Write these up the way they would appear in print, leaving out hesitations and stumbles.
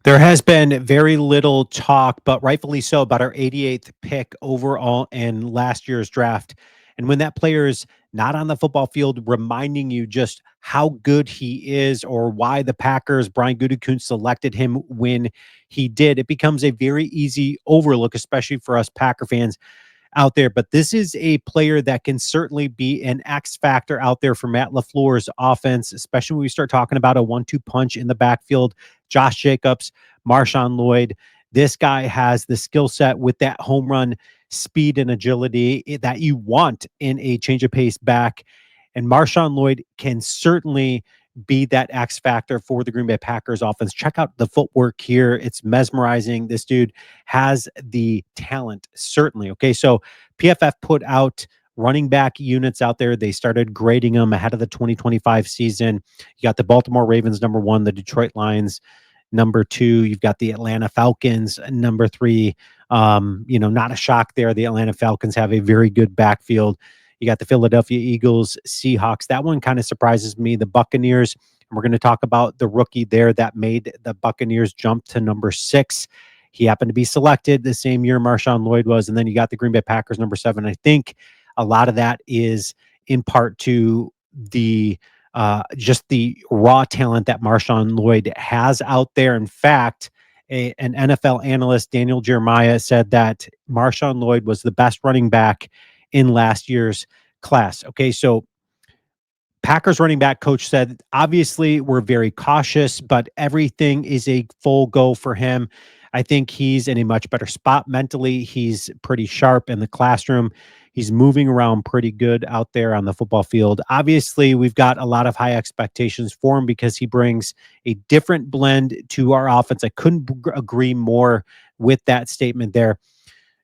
There has been very little talk, but rightfully so, about our 88th pick overall in last year's draft. And when that player is not on the football field, reminding you just how good he is or why the Packers, Brian Gutekunst, selected him when he did, it becomes a very easy overlook, especially for us Packer fans out there. But this is a player that can certainly be an X factor out there for Matt LaFleur's offense, especially when we start talking about a 1-2 punch in the backfield. Josh Jacobs, MarShawn Lloyd. This guy has the skill set with that home run speed and agility that you want in a change of pace back. And Marshawn Lloyd can certainly be that X factor for the Green Bay Packers offense. Check out the footwork here. It's mesmerizing. This dude has the talent, certainly. Okay, so PFF put out running back units out there. They started grading them ahead of the 2025 season. You got the Baltimore Ravens, number one, the Detroit Lions, number two. You've got the Atlanta Falcons, number three. Not a shock there. The Atlanta Falcons have a very good backfield. You got the Philadelphia Eagles, Seahawks. That one kind of surprises me. The Buccaneers, and we're going to talk about the rookie there that made the Buccaneers jump to number 6. He happened to be selected the same year Marshawn Lloyd was. And then you got the Green Bay Packers, number 7. I think a lot of that is in part to the just the raw talent that Marshawn Lloyd has out there. In fact, an NFL analyst, Daniel Jeremiah, said that Marshawn Lloyd was the best running back in last year's class. Okay, so Packers running back coach said, obviously, we're very cautious, but everything is a full go for him. I think he's in a much better spot mentally. He's pretty sharp in the classroom. He's moving around pretty good out there on the football field. Obviously, we've got a lot of high expectations for him because he brings a different blend to our offense. I couldn't agree more with that statement there.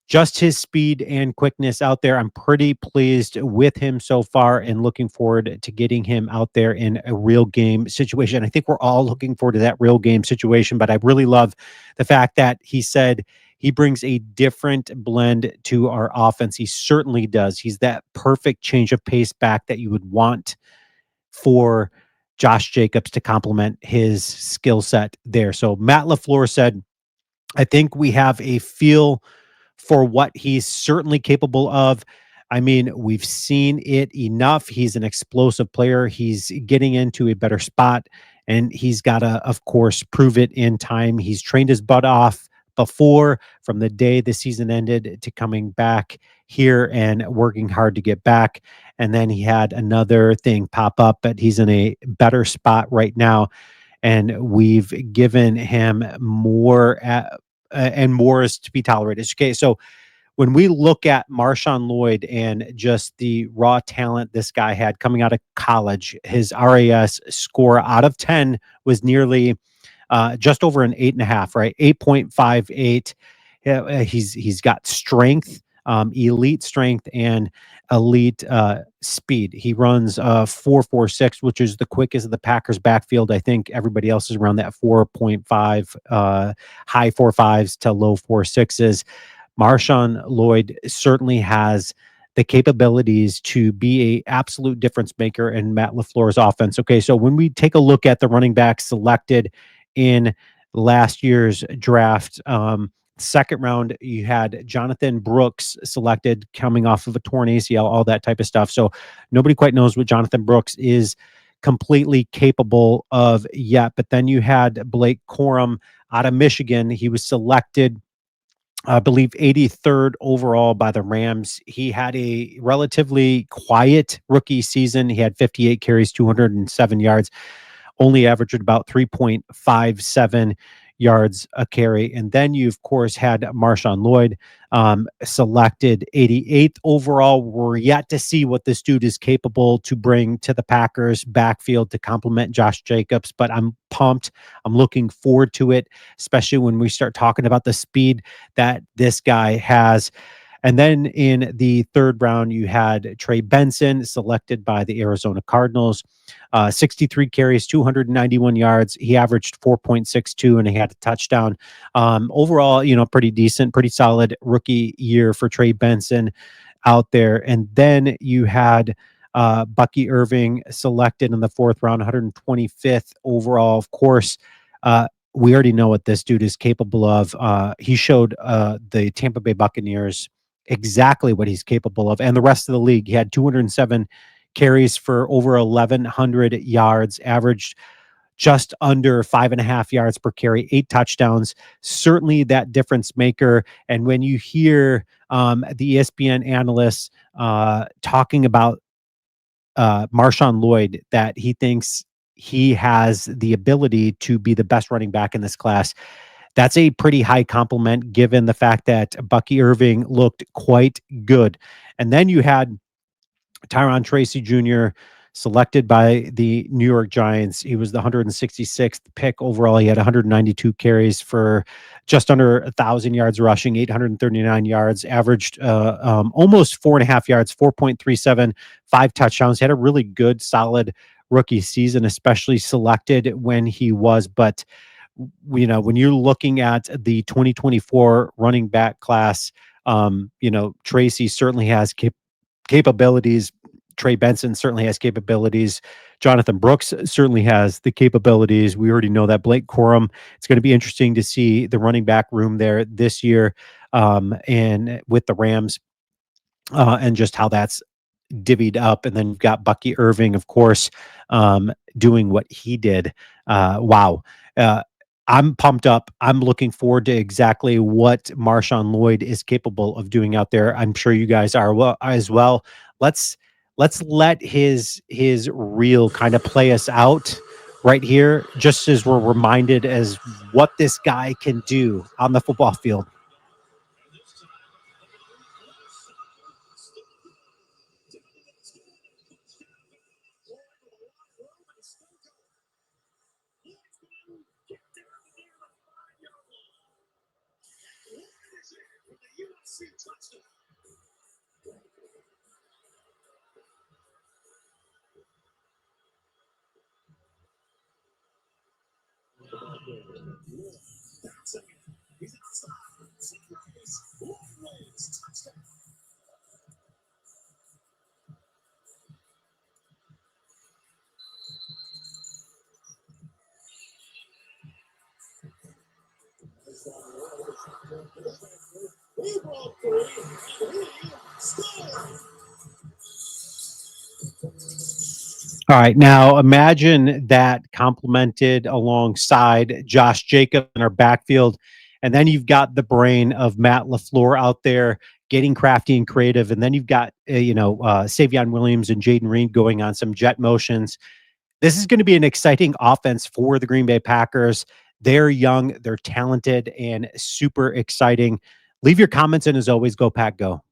Just his speed and quickness out there. I'm pretty pleased with him so far and looking forward to getting him out there in a real game situation. I think we're all looking forward to that real game situation, but I really love the fact that he said he brings a different blend to our offense. He certainly does. He's that perfect change of pace back that you would want for Josh Jacobs to complement his skill set there. So Matt LaFleur said, I think we have a feel for what he's certainly capable of. I mean, we've seen it enough. He's an explosive player. He's getting into a better spot, and he's got to, of course, prove it in time. He's trained his butt off before, from the day the season ended to coming back here and working hard to get back. And then he had another thing pop up, but he's in a better spot right now. And we've given him more and more is to be tolerated. Okay, so when we look at Marshawn Lloyd and just the raw talent this guy had coming out of college, his RAS score out of 10 was nearly just over an 8.5, right? 8.58. He's got strength, elite strength, and elite speed. He runs 4.46, which is the quickest of the Packers backfield. I think everybody else is around that 4.5, high 4.5s to low 4.6s. Marshawn Lloyd certainly has the capabilities to be a absolute difference maker in Matt LaFleur's offense. Okay, so when we take a look at the running backs selected in last year's draft, second round, you had Jonathan Brooks selected coming off of a torn ACL, all that type of stuff. So nobody quite knows what Jonathan Brooks is completely capable of yet. But then you had Blake Corum out of Michigan. He was selected, I believe, 83rd overall by the Rams. He had a relatively quiet rookie season. He had 58 carries, 207 yards, only averaged about 3.57 yards a carry. And then you, of course, had Marshawn Lloyd, selected 88th overall. We're yet to see what this dude is capable to bring to the Packers backfield to complement Josh Jacobs, but I'm pumped. I'm looking forward to it, especially when we start talking about the speed that this guy has. And then in the third round, you had Trey Benson selected by the Arizona Cardinals. 63 carries, 291 yards. He averaged 4.62 and he had a touchdown. Overall, pretty decent, pretty solid rookie year for Trey Benson out there. And then you had Bucky Irving selected in the fourth round, 125th overall. Of course, we already know what this dude is capable of. He showed the Tampa Bay Buccaneers exactly what he's capable of, and the rest of the league. He had 207 carries for over 1,100 yards, averaged just under 5.5 yards per carry, 8 touchdowns. Certainly that difference maker. And when you hear the ESPN analysts talking about MarShawn Lloyd, that he thinks he has the ability to be the best running back in this class, that's a pretty high compliment given the fact that Bucky Irving looked quite good. And then you had Tyron Tracy Jr., selected by the New York Giants. He was the 166th pick overall. He had 192 carries for just under 1,000 yards rushing, 839 yards, averaged almost 4.5 yards, 4.37, 5 touchdowns. He had a really good, solid rookie season, especially selected when he was. But, when you're looking at the 2024 running back class, Tracy certainly has capabilities. Trey Benson certainly has capabilities. Jonathan Brooks certainly has the capabilities. We already know that. Blake Corum. It's going to be interesting to see the running back room there this year, and with the Rams, and just how that's divvied up. And then you've got Bucky Irving, of course, doing what he did. Wow. Uh, I'm pumped up. I'm looking forward to exactly what MarShawn Lloyd is capable of doing out there. I'm sure you guys are as well. Let's let his reel kind of play us out right here, just as we're reminded as what this guy can do on the football field. All right. Now imagine that complemented alongside Josh Jacobs in our backfield. And then you've got the brain of Matt LaFleur out there getting crafty and creative. And then you've got, Savion Williams and Jaden Reed going on some jet motions. This is going to be an exciting offense for the Green Bay Packers. They're young, they're talented, and super exciting. Leave your comments, and as always, go Pack Go.